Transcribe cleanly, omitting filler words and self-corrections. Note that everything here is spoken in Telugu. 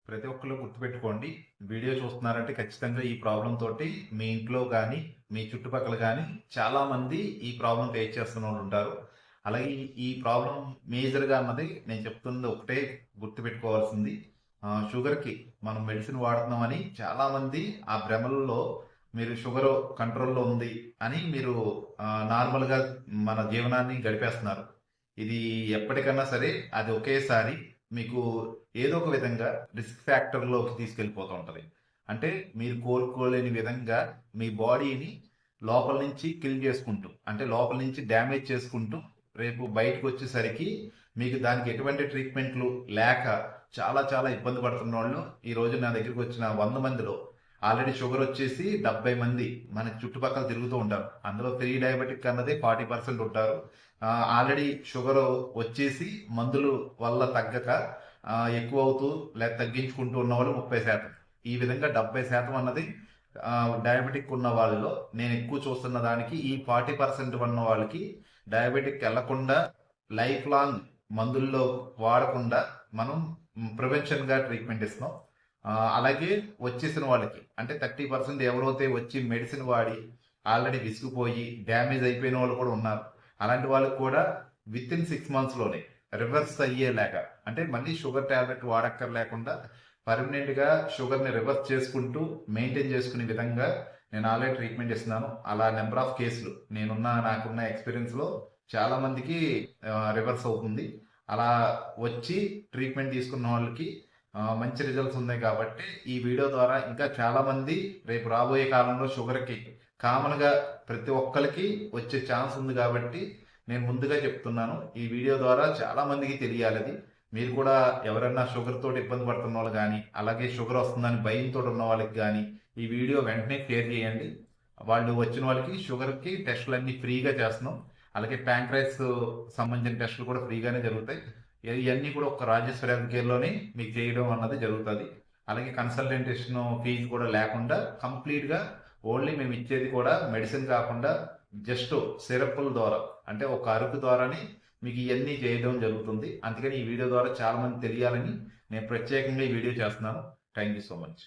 ప్రతి ఒక్కళ్ళు గుర్తుపెట్టుకోండి. వీడియో చూస్తున్నారంటే ఖచ్చితంగా ఈ ప్రాబ్లం తోటి మీ ఇంట్లో గానీ, మీ చుట్టుపక్కల గానీ చాలామంది ఈ ప్రాబ్లం ఫేస్ చేస్తున్నోళ్ళు ఉంటారు. అలాగే ఈ ప్రాబ్లం మేజర్‌గా అన్నది నేను చెప్తున్నది ఒకటే గుర్తుపెట్టుకోవాల్సింది. షుగర్‌కి మనం మెడిసిన్ వాడుతున్నామని చాలామంది ఆ భ్రమల్లో మీరు షుగరు కంట్రోల్‌లో ఉంది అని మీరు నార్మల్‌గా మన జీవనాన్ని గడిపేస్తున్నారు. ఇది ఎప్పటికన్నా సరే అది ఒకేసారి మీకు ఏదో ఒక విధంగా రిస్క్ ఫ్యాక్టర్‌లోకి తీసుకెళ్ళిపోతూ ఉంటది. అంటే మీరు కోలుకోలేని విధంగా మీ బాడీని లోపల నుంచి కిల్ చేసుకుంటూ, అంటే లోపల నుంచి డ్యామేజ్ చేసుకుంటూ, రేపు బయటకొచ్చేసరికి మీకు దానికి ఎటువంటి ట్రీట్మెంట్లు లేక చాలా చాలా ఇబ్బంది పడుతున్నోళ్ళు ఈరోజు నా దగ్గరికి వచ్చిన 100 మందిలో ఆల్రెడీ షుగర్ వచ్చేసి 70 మంది మనకి చుట్టుపక్కల తిరుగుతూ ఉంటారు. అందులో ప్రీ డయాబెటిక్ అన్నది 40% ఉంటారు. ఆల్రెడీ షుగర్ వచ్చేసి మందులు వల్ల తగ్గక ఎక్కువ అవుతూ లేదా తగ్గించుకుంటూ ఉన్న వాళ్ళు 30%. ఈ విధంగా 70% అన్నది డయాబెటిక్ ఉన్న వాళ్ళలో నేను ఎక్కువ చూస్తున్న దానికి ఈ 40% ఉన్న వాళ్ళకి డయాబెటిక్ వెళ్లకుండా లైఫ్ లాంగ్ మందుల్లో వాడకుండా మనం ప్రివెన్షన్ గా ట్రీట్మెంట్ ఇస్తున్నాం. అలాగే వచ్చేసిన వాళ్ళకి అంటే 30% ఎవరైతే వచ్చి మెడిసిన్ వాడి ఆల్రెడీ విసిగిపోయి డ్యామేజ్ అయిపోయిన వాళ్ళు కూడా ఉన్నారు. అలాంటి వాళ్ళకి కూడా విత్ ఇన్ 6 months లోనే రివర్స్ అయ్యేలాగా, అంటే మళ్ళీ షుగర్ టాబ్లెట్ వాడక్కర్ లేకుండా పర్మనెంట్ గా షుగర్ ని రివర్స్ చేసుకుంటూ మెయింటైన్ చేసుకునే విధంగా నేను ఆల్రెడీ ట్రీట్మెంట్ ఇస్తున్నాను. అలా నెంబర్ ఆఫ్ కేసులు నాకున్న ఎక్స్పీరియన్స్ లో చాలా మందికి రివర్స్ అవుతుంది. అలా వచ్చి ట్రీట్మెంట్ తీసుకున్న వాళ్ళకి మంచి రిజల్ట్స్ ఉన్నాయి. కాబట్టి ఈ వీడియో ద్వారా ఇంకా చాలా మంది రేపు రాబోయే కాలంలో షుగర్కి కామన్ గా ప్రతి ఒక్కరికి వచ్చే ఛాన్స్ ఉంది. కాబట్టి నేను ముందుగా చెప్తున్నాను, ఈ వీడియో ద్వారా చాలా మందికి తెలియాలి. మీరు కూడా ఎవరైనా షుగర్ తోటి ఇబ్బంది పడుతున్న వాళ్ళు కానీ, అలాగే షుగర్ వస్తుందని భయంతో ఉన్న వాళ్ళకి కానీ ఈ వీడియో వెంటనే షేర్ చేయండి. వాళ్ళు వచ్చిన వాళ్ళకి షుగర్కి టెస్టులు అన్ని ఫ్రీగా చేస్తున్నాం. అలాగే ప్యాంక్రైస్ సంబంధించిన టెస్టులు కూడా ఫ్రీగానే జరుగుతాయి. ఇవన్నీ కూడా ఒక రాజేశ్వరి హెల్త్ కేర్లోనే మీకు చేయడం అన్నది జరుగుతుంది. అలాగే కన్సల్టేషన్ ఫీజు కూడా లేకుండా కంప్లీట్గా ఓన్లీ మేము ఇచ్చేది కూడా మెడిసిన్ కాకుండా జస్ట్ సిరప్ల ద్వారా, అంటే ఒక అరుకు ద్వారానే మీకు ఇవన్నీ చేయడం జరుగుతుంది. అందుకని ఈ వీడియో ద్వారా చాలా మంది తెలియాలని నేను ప్రత్యేకంగా ఈ వీడియో చేస్తున్నాను. Thank you so much.